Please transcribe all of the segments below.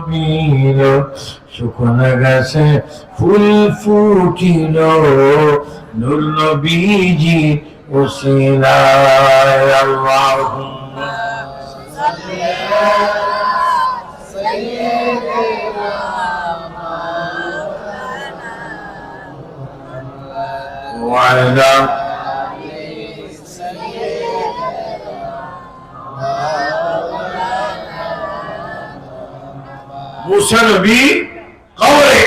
জমিল শুকনো গাছে ফুল ফুটিল নূর নবীজি ওসিলায় আল্লাহুম্মা সাল্লি আলা সাইয়্যিদিনা ওয়া আলা মুসা নবী কবরে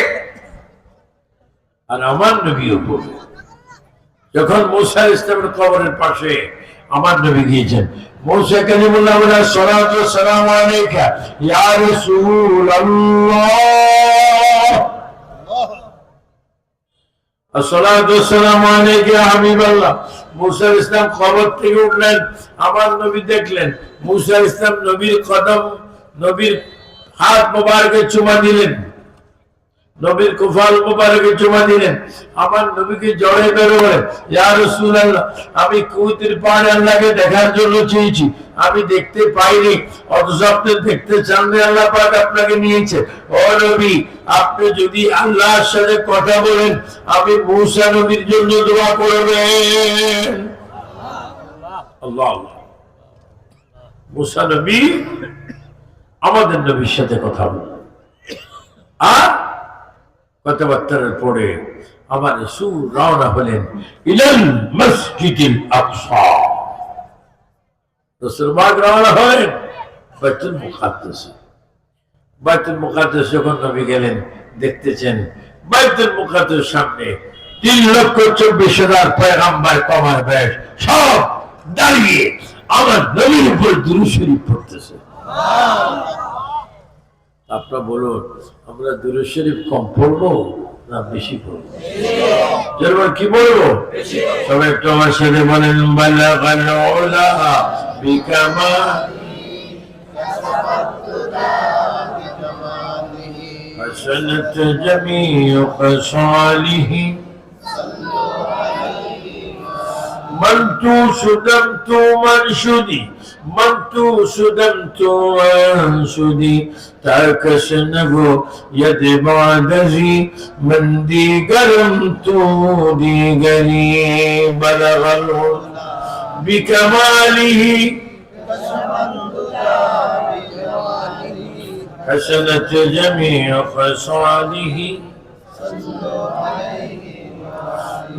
আর আমার নবী উপরে। যখন মুসা ইসলামের কবরের পাশে আমার নবী গিয়েছেন, মুসা কালিমুল্লাহ বলে সালাতু সালামু আলাইকা ইয়া রাসূলুল্লাহ, আসসালাতু সালামু আলাইকা ইয়া হাবিবাল্লাহ। মুসা ইসলাম কবর থেকে উঠলেন, আমার নবী দেখলেন। মুসা ইসলাম নবীর কদম, নবীর হাত মোবারকে চুমা দিলেন, নবীর কুফাল মোবারকে চুমা দিলেন। আমার নবীকে জড়ে ধরে বলে ইয়া রাসূলুল্লাহ, আমি কুতির পাহাড়ে আল্লাহকে দেখার জন্য চেয়েছি, আমি দেখতে পাইনি, অথচ আপনি দেখতে চান আল্লাহ পাক আপনাকে নিয়েছে। ও নবী, আপনি যদি আল্লাহর সাথে কথা বলেন, আমি মুসা নবীর জন্য দোয়া করবেন। আল্লাহ আল্লাহ। মুসা নবী আমাদের নবীর সাথে কথা বলেন, আর কথাবার্তার পরে আমার রাসূল রওনা হলেন ইলাল মসজিদুল আকসা। রাসূল পাক রওনা হলেন বাইতুল মুকাদ্দাসে। বাইতুল মুকাদ্দাস যখন নবী গেলেন, দেখতেছেন বাইতুল মুকাদ্দাসের সামনে 3,24,000 পয়গম্বর কমার বেশ সব দাঁড়িয়ে আমার নবীর উপর দুরূদ শরীফ পড়তেছে। আপনারা বলুন, আমরা দুরূদ শরীফ কম পড়বো না বেশি পড়বো? যেমন কি বলবো, সবাই একটু আমার সাথে বলেন বালাগাল উলা বিকামালিহি হাসানাত জামিউ খাসালিহি منتو سدمتو منشدي منتو سدمتو منشدي تاكس نگو يد بعدزي من ديگرمتو ديگري بلغ الهدى بكماله حسنت جميع خصاله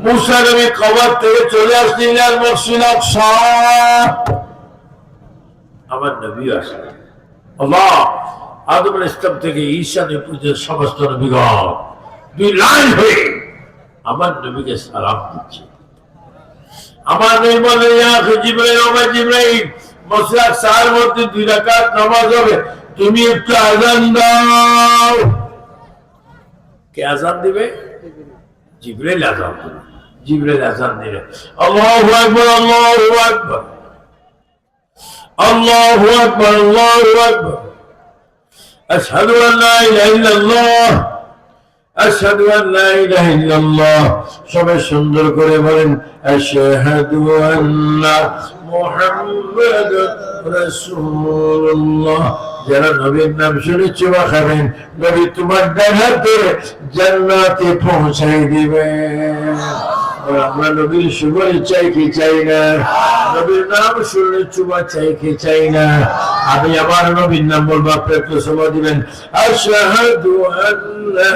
মুসা নবী কবর থেকে চলে আসলেন ইলাল মসজিদুল আকসা। আমার নবী আসলেন। আল্লাহ আদম আলাইহিস সালাম থেকে ঈসা নবী পর্যন্ত সমস্ত নবীগণ দুই লাইন হয়ে আমার নবীকে সালাম দিচ্ছে। আমার নবী বলে ইয়া জিবরাইল, ও জিবরাইল, মসজিদুল আকসার মধ্যে 2 রাকাত নামাজ হবে, তুমি একটু আযান দাও। কে আযান দিবে? জিবরাইল আযান দিবে। জিবরাইল আযান দিলেন, আল্লাহু আকবার, আল্লাহু আকবার, আল্লাহু আকবার, আল্লাহু আকবার, আশহাদু আন লা ইলাহা ইল্লাল্লাহ, আশহাদু আন লা ইলাহা ইল্লাল্লাহ। সবাই সুন্দর করে বলেন আশহাদু আন্না মুহাম্মাদুর রাসূলুল্লাহ। যারা নবীর নাম শুনে চুমা খাবেন, নবী তোমার ডান হাতে জান্নাতে পৌঁছাই দিবেন। আমরা নবীর সুগন্ধ চাই কি চাই না? নবীর নাম শুনলে চুমা চাই কি চাই না? আমি আমার নবীর নাম বলবো, আপনি একটু সময় দিবেন। আশহাদু আন্না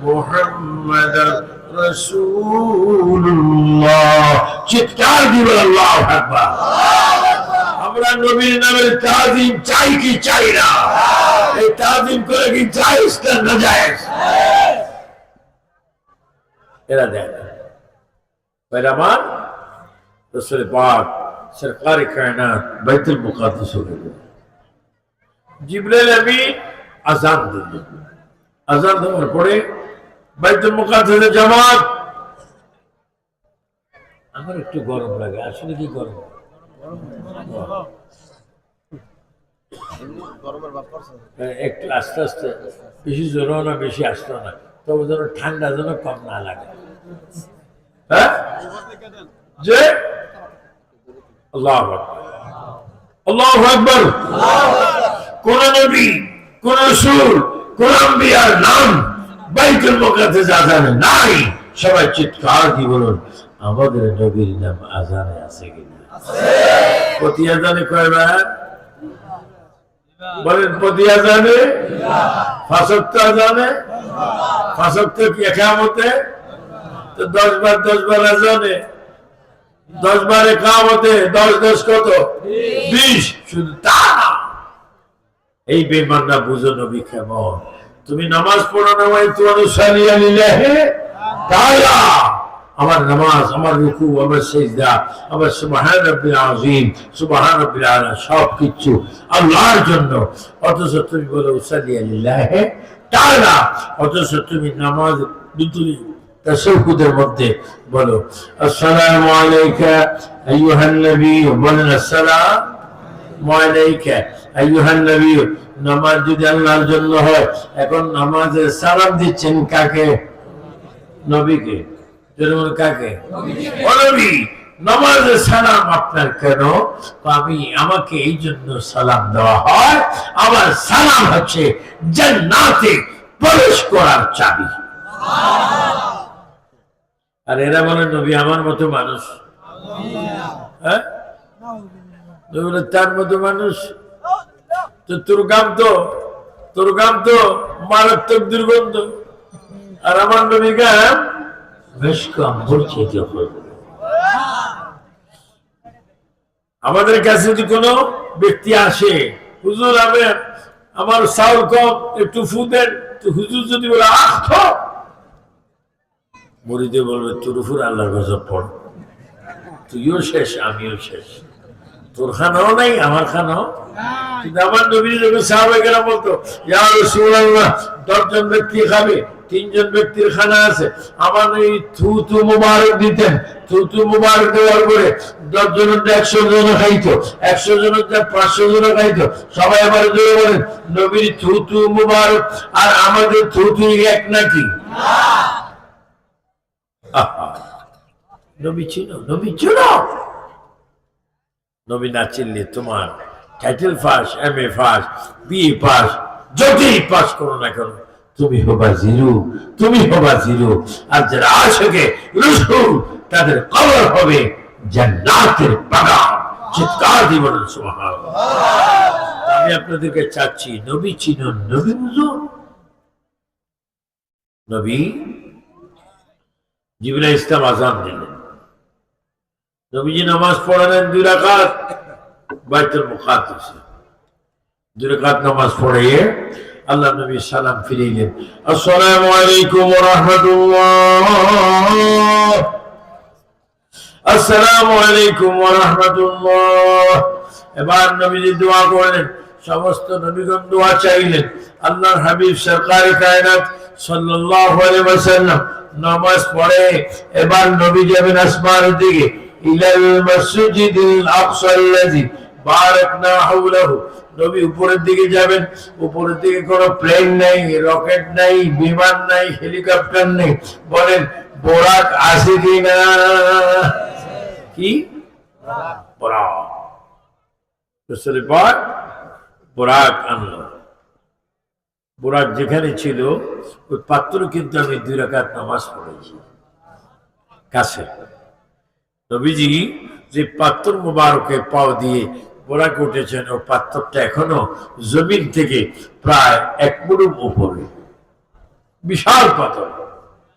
মুহাম্মাদার রাসূলুল্লাহ। চিৎকার দিবেন আল্লাহু আকবার। আমরা নবীর নামের তাজিম চাই কি চাই না? এই তাজিম করে কি জায়েজ না নাজায়েজ? এরা দেখ আমার রাসূল পাক সরকার কায়নাত বাইতুল মুকাদ্দাস হয়ে গেল। জিবরাইল আমিন আযান দিলেন। আযান দেওয়ার পরে বাইতুল মুকাদ্দাসে জামাত। আমার একটু গরম লাগে, আসলে কি গরম? একটু আস্তে আস্তে, বেশি জোরও না বেশি আসতো না, তবে যেন ঠান্ডা যেন কম না লাগে। হ্যাঁ, যে আল্লাহু আকবার, আল্লাহু আকবার। কোন নবী, কোন রাসূল কোন আম্বিয়ার নাম বাইতুল মুকাদ্দাস আযানে নাই? সবাই চিৎকার দিয়ে বলুন, আমাদের নবীর নাম আযানে আছে কিনা? আছে। প্রতি আযানে কয়বার বলেন? প্রতি আযানে 5 ওয়াক্ত আযানে 5 ওয়াক্ত কি ইকামতে? তো 10 বার আযানে, 10 বার ইকামতে, 10 কত? 20। শুধু তা না, এই বেঈমানরা বুঝো নবী কেমন। তুমি নামাজ পড়ো না ভাই, তোমার সালিয়া লিল্লাহি তাআলা, আমার নামাজ, আমার রুকু, আমার সিজদা, আমার সুবহান রাব্বিল আযীম, সুবহান রাব্বিল আলা, সব কিছু আল্লাহর জন্য। অথচ তুমি বলো সালিয়া লিল্লাহি তাআলা, অথচ তুমি নামাজ ভিতরে তাশাহুদের মধ্যে বলো আসসালামু আলাইকা আইয়ুহান নবী, বলেন আসসালামু আলাইকা আইয়ুহান নবী। নামাজ যদি আল্লাহর জন্য হয়, এখন নামাজে সালাম দিচ্ছেন কাকে? নবীকে। যেমন কাকে? ও নবী, নামাজে সালাম আপনার কেন? আমাকে এই জন্য সালাম দেওয়া হয়, আমার সালাম হচ্ছে জান্নাতে প্রবেশ করার চাবি। আর এরা বলে নবী আমার মতো মানুষ। হ্যাঁ, তার মতো মানুষ তো তোর গাম তো মারাত্মক দুর্গন্ধ, আর আমার নবী গাম বেশ কম বলছে। আমাদের কাছে যদি কোনো ব্যক্তি আসে, হুজুর আমার চাউল কম, একটু ফু দেন, তো হুজুর যদি বলে আখ, মরিদে বলবে তোর উপর আল্লাহর গজব পড়, তুইও শেষ আমিও শেষ, তোর খানাও নাই আমার খানাও। কিন্তু আমার নবী যখন সাহাবায়ে বলতো ইয়া রাসূলুল্লাহ 10 জন ব্যক্তি খাবে, 3 জন ব্যক্তির খানা আছে, আমার এই থুতু মুবারক দিতেন। থুতু মুবারক দেওয়ার পরে 10 জনের 100 জন খাইতো, 100 জনের 500 জন খাইতো। সবাই আবার জোরে বলেন নবীর থুতু মুবারক আর আমাদের থুতু এক নাকি? নবী ছিল, নবী ছিল। নবী না চিনলে তোমার title pass, MA pass, BA pass, যতই পাস করো না কেন, তুমি হবা জিরো, তুমি হবা জিরো। আর যারা আশিকে রাসূল, তাদের কবর হবে জান্নাতের বাগান। চিৎকার দিয়ে বলুন সুবহানাল্লাহ। আমি আপনাদেরকে চাচ্ছি নবী চিনুন, নবী বুঝুন। নবী জিবরাইল আলাইহিস সালাম আযান দিলেন, নবীজি নামাজ পড়ালেন 2 রাকাত বাইতুল মুকাদ্দাসে। 2 রাকাত নামাজ পড়িয়ে আল্লাহ নবী সালাম ফিরাইলেন, আসসালামু আলাইকুম ওয়া রাহমাতুল্লাহ, আসসালামু আলাইকুম ওয়া রাহমাতুল্লাহ। এবার নবীজি দোয়া করলেন, সমস্ত নবীগণ দোয়া চাইলেন। আল্লাহর হাবিব সরকারে কায়নাত সাল্লাল্লাহু আলাইহি ওয়াসাল্লাম নামাজ পড়ে এবার নবী যাবেন আসমানের দিকে, ইলাল মসজিদিল আকসা আল্লাযী বারাকনা হাওলাহু। নবী উপরের দিকে যাবেন, উপরের দিকে কোনো প্লেন নাই, রকেট নাই, বিমান নাই, হেলিকপ্টার নেই। বলেন বোরাক আছে কি না? কি বোরাক? বোরাক আনলো। বোরাক যেখানে ছিল ওই পাত্র কিন্তু আমি 2 রাকাত নামাজ পড়েছি কাছে। নবীজি যে পাত্র মুবারকে পাও দিয়ে বোরাক উঠেছেন, ও পাত্রটা এখনো জমিন থেকে প্রায় 1 মুঠো উপরে, বিশাল পাথর,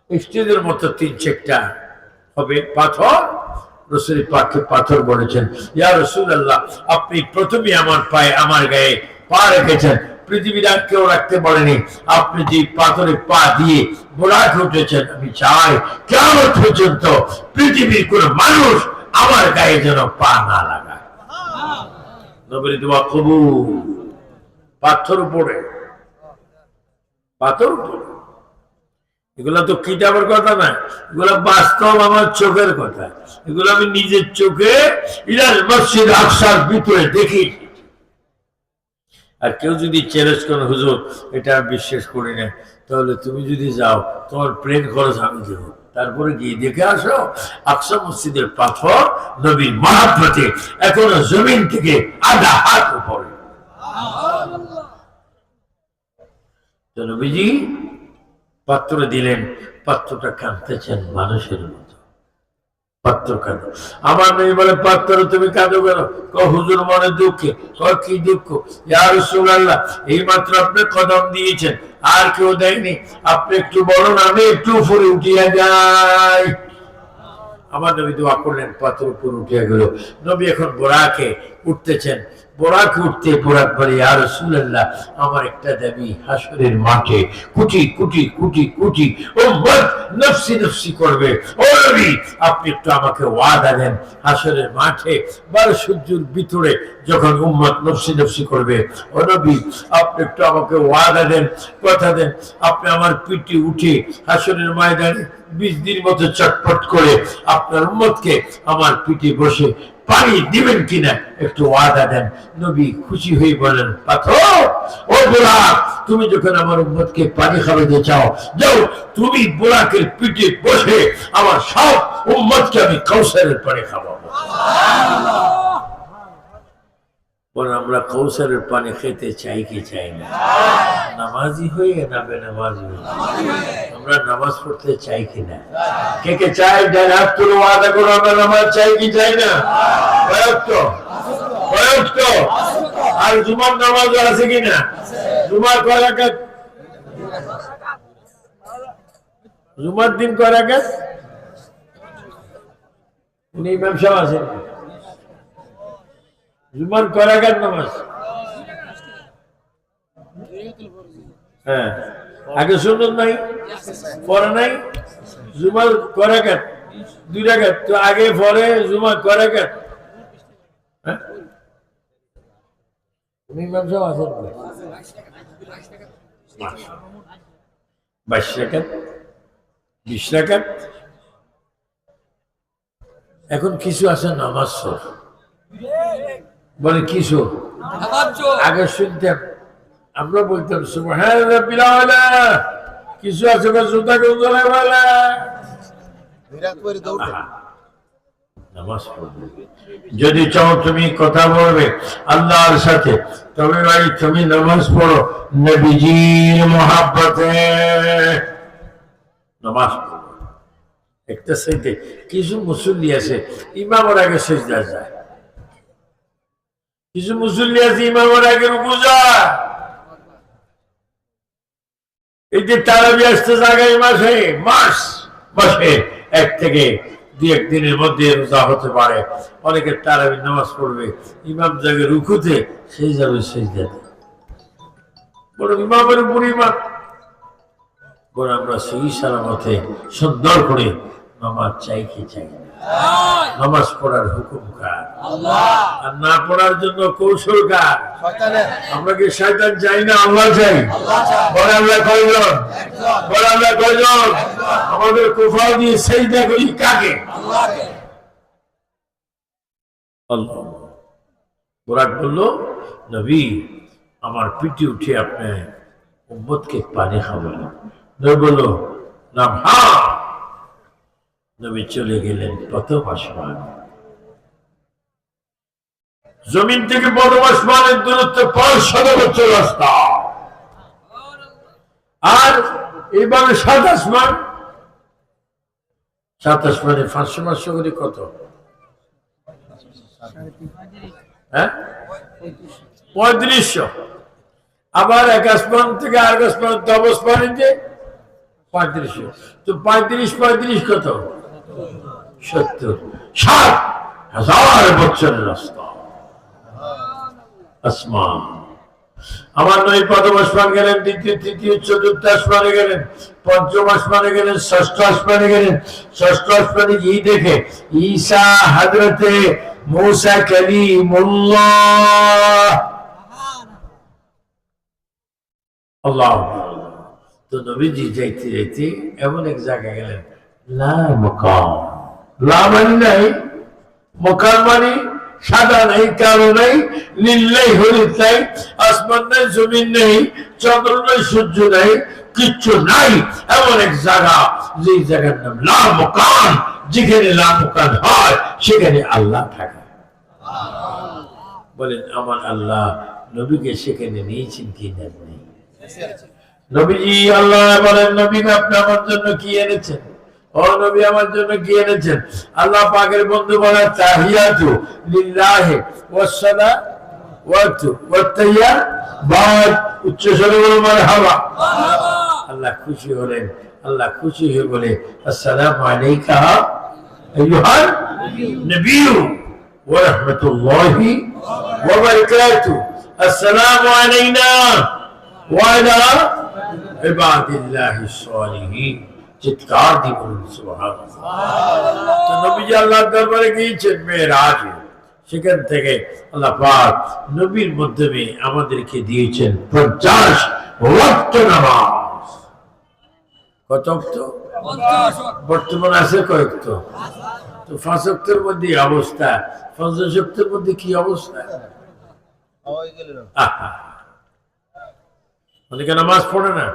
স্টেজের মতো 3-4টা হবে পাথর। রাসূল পাককে পাথর বলেছেন, ইয়া রাসূলুল্লাহ আপনি প্রথমে আমার পায়ে, আমার গায়ে পা রেখেছেন, পৃথিবীর আর কেউ রাখতে পারেনি। আপনি যে পাথরে পা দিয়ে বোরাক উঠেছেন, আমি চাই কিয়ামত পর্যন্ত পৃথিবীর কোন মানুষ আমার গায়ে যেন পা না লাগায়। নবীর দোয়া কবুল। পাথর উপরে, পাথর উপরে, এগুলা তো কিতাবের কথা না, এগুলা বাস্তব আমার চোখের কথা। এগুলো আমি নিজের চোখে ইলাল মসজিদ আকসার ভিতরে দেখি। আর কেউ যদি চ্যালেঞ্জ করে হুজুর এটা বিশ্বাস করি না, তাহলে তুমি যদি যাও তোমার প্লেন খরচ আমি দেব, তারপরে গিয়ে দেখে আসো আকসা মসজিদের পাথর নবীর মহাব্বতে এখনো জমিন থেকে আধা হাত উপরে। তো নবীজি পাত্র দিলেন, পাত্রটা কাঁদতেছেন মানুষের মতো। পাত্র কাঁদ, আমার নবী বলে পাত্র তুমি কাঁদো কেন? হুজুর মনে দুঃখে। কি দুঃখ? ইয়া রাসূলুল্লাহ, এই মাত্র আপনি কদম দিয়েছেন, আর কেউ দেয়নি, আপনি একটু বলুন আমি একটু উপরে উঠিয়া যাই। আমার নবী দোয়া করলেন, পাত্র উপর উঠিয়া গেল। নবী এখন বোরাকে উঠতেছেন, বোরাকে উঠতে বোরাক বলে, ইয়া রাসূলুল্লাহ, আমার একটা দাবি, হাসরের মাঠে কুটি কুটি কুটি কুটি উম্মত নফসি নফসি করবে। ও নবী, আপনি একটু আমাকে ওয়াদা দেন, হাসরের মাঠে 12 সূর্যের ভিতরে যখন উম্মত নফসি নফসি করবে, ও নবী আপনি একটু আমাকে ওয়াদা দেন, কথা দেন, আপনি আমার পিঠে উঠে হাসরের ময়দানে 20 দিন মতো চটপট করে আপনার উম্মতকে আমার পিঠে বসে পানি দিবেন কিনা একটু ওয়াদা দেন। নবী খুশি হয়ে বলেন, পাথর, ও বোরাক, তুমি যখন আমার উম্মতকে পানি খাওয়াতে চাও, যাও তুমি বোরাকের পিঠে বসে আমার সব উম্মতকে আমি কাউসারের পানি খাওয়াবো। বলেন আমরা কাউসারের পানি খেতে চাই কি চাই না? নামাজি হয়ে না বেনামাজি হয়ে? আমরা নামাজ পড়তে চাই কি না? কে কে চাই? ডান হাত তুলে ওয়াদা করো আমরা নামাজ চাই কি চাই না? আর জুমার নামাজ আছে কিনা? জুমার কয় রাকাত? জুমার দিন কয় রাকাত? ইমাম সাহেব আছেন? জুমার কয় রাকাত নামাজ? হ্যাঁ, আগে সুন্নত নাই, পরে নাই। জুমার কয় রাকাত? 2 রাকাত। তো আগে পরে জুমার কয় রাকাত? হ্যাঁ, ইমাম সাহেব আছেন? 22 রাকাত, 20 রাকাত। এখন কিছু আছে নামাজ সর, বলে কিছু আগে শুনতাম, আমরা বলতাম সুবহান রাব্বিল আলা, কিছু আছে জুতা গুজলে বলে নামাজ পড়বে। যদি চাও তুমি কথা বলবে আল্লাহর সাথে, তবে ভাই তুমি নামাজ পড়ো নবীজির মহব্বতে, নামাজ পড়ো। একটা সাইডে কিছু মুসল্লি আছে ইমামের আগে সিজদা যায়, কিছু মুসল্লি আছে ইমামের আগে রুকু যায়। এই যে তারাবি আসতে জায়গায় মাসে 1 থেকে 2 দিনের মধ্যে রোজা হতে পারে। অনেকে তারাবি নামাজ পড়বে, ইমাম যাবে রুকুতে, সেই যাবে সিজদাতে। বড় ইমামের উপর ইমাম। বড় আমরা সহি সালামতে সুন্দর করে নামাজ চাই কি চাই না? নামাজ পড়ার হুকুম কার? আর না পড়ার জন্য কৌশল কার? আমরা কি শয়তান চাই না আল্লাহ চাই? বলে আমরা কয়জন? বলে আমরা কয়জন? আমাদের কুফা দিয়ে সেজদা করি কাকে? আল্লাহ। বুরাক বলল, নবী আমার পিঠে উঠে আপনি উম্মতকে পানি খাবেন। নবী বলল না। হ্যাঁ, নবী চলে গেলেন প্রথম আসমান। জমিন থেকে প্রথম আসমানের দূরত্ব 500 বছর রাস্তা। আর এবারে 7 আসমান, 7 আসমানে 500 করে কত? হ্যাঁ, 3500। আবার 1 আসমান থেকে আর 1 আসমান 10 আসমানে 3500। তো 35 কত? 70। 7,000 বছরের রাস্তা আসমান। আমার নবী প্রথম আসমান গেলেন, দ্বিতীয় তৃতীয় চতুর্থ আসমানে গেলেন, পঞ্চম আসমানে গেলেন, ষষ্ঠ আসমানে গেলেন। ষষ্ঠ আসমানে গিয়ে দেখে ঈসা হযরতে মূসা কালিমুল্লাহ। আল্লাহু আকবার। তো নবীজি যাইতে যাইতে এমন এক জায়গায় গেলেন, লা মাকাম। লা মানে নাই, মাকাম মানে সাদা নাই, কালো নাই, নীল নাই, হলুদ নাই, আসমান নাই, জমিন নেই, চন্দ্র নাই, সূর্য নাই, কিচ্ছু নাই। এমন এক জায়গা, যে জায়গার নাম লা মাকাম। যেখানে লা মাকাম হয় সেখানে আল্লাহ থাকে। বলেন আমার আল্লাহ নবীকে সেখানে নিয়েছেন কি নেই? নবীজি আল্লাহ বলেন নবী আপনি আমার জন্য কি এনেছেন? ও নবী আমার জন্য কি এনেছেন? আল্লাহ পাকের বন্ধু বলে তাহিয়াতু লিল্লাহি ওয়াস সালাওয়াতু ওয়াত তাইয়্যিবাত বাদ উচ্চ স্বরে বলো মারহাবা। আল্লাহ খুশি হলেন, আল্লাহ খুশি হয়ে বলে আসসালামু আলাইকা আইয়ুহান নবিয়্যু ওয়া রাহমাতুল্লাহি ওয়া বারাকাতুহু আসসালামু আলাইনা ওয়া আলা ইবাদিল্লাহিস সালিহিন। চিৎকার দিয়ে বলুন সুবহানাল্লাহ। তো নবীজি আল্লাহর দরবারে গিয়েছেন মেরাজে, সেখান থেকে আল্লাহ পাক নবীর মাধ্যমে আমাদেরকে দিয়েছেন 50 ওয়াক্ত নামাজ। কত ওয়াক্ত? বর্তমান আছে কয়েকত? তো 5 ওয়াক্তের মধ্যে অবস্থা, 50 ওয়াক্তের মধ্যে কি অবস্থা? অনেকে নামাজ পড়ে না,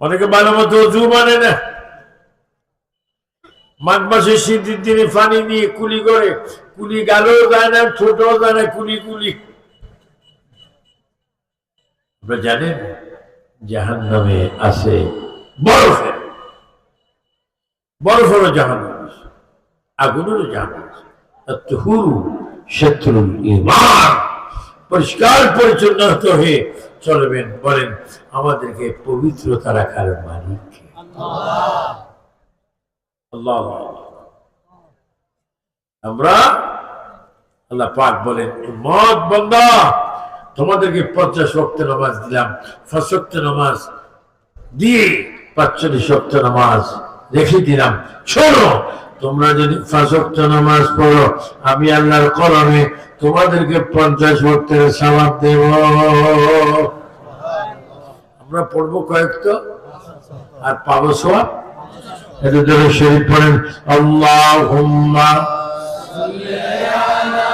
অনেকে ভালো মতো ওযু মানে না, মাঘ মাসে শীতের দিনে পানি নিয়ে কুলি করে, কুলি গালেও যায় না, ছোটও যায় না, কুলি কুলি। আপনারা জানেন জাহান্নামে আছে বরফের, বরফেরও জাহান্নাম আছে, আগুনেরও জাহান্নাম আছে। আত-তুহুরু শাত্রুল ঈমান। পরিষ্কার পরিচ্ছন্ন হয়ে চলবেন। বলেন আমাদেরকে পবিত্রতা রাখার মালিক কে? আল্লাহ। আমরা আল্লাহ পাক বলেন উম্মত বান্দা তোমাদেরকে 50 ওয়াক্ত নামাজ দিলাম, 5 ওয়াক্ত নামাজ দিয়ে 45 ওয়াক্ত নামাজ রেখে দিলাম। শোনো, তোমরা যদি 5 ওয়াক্ত নামাজ পড়ো আমি আল্লাহর কলমে তোমাদেরকে 50 ওয়াক্তের সওয়াব দেব। আমরা পড়বো কয়েকটা আর পাবো সওয়াব। এটা ধরে শরীফ পড়েন আল্লাহুম্মা সাল্লি আলা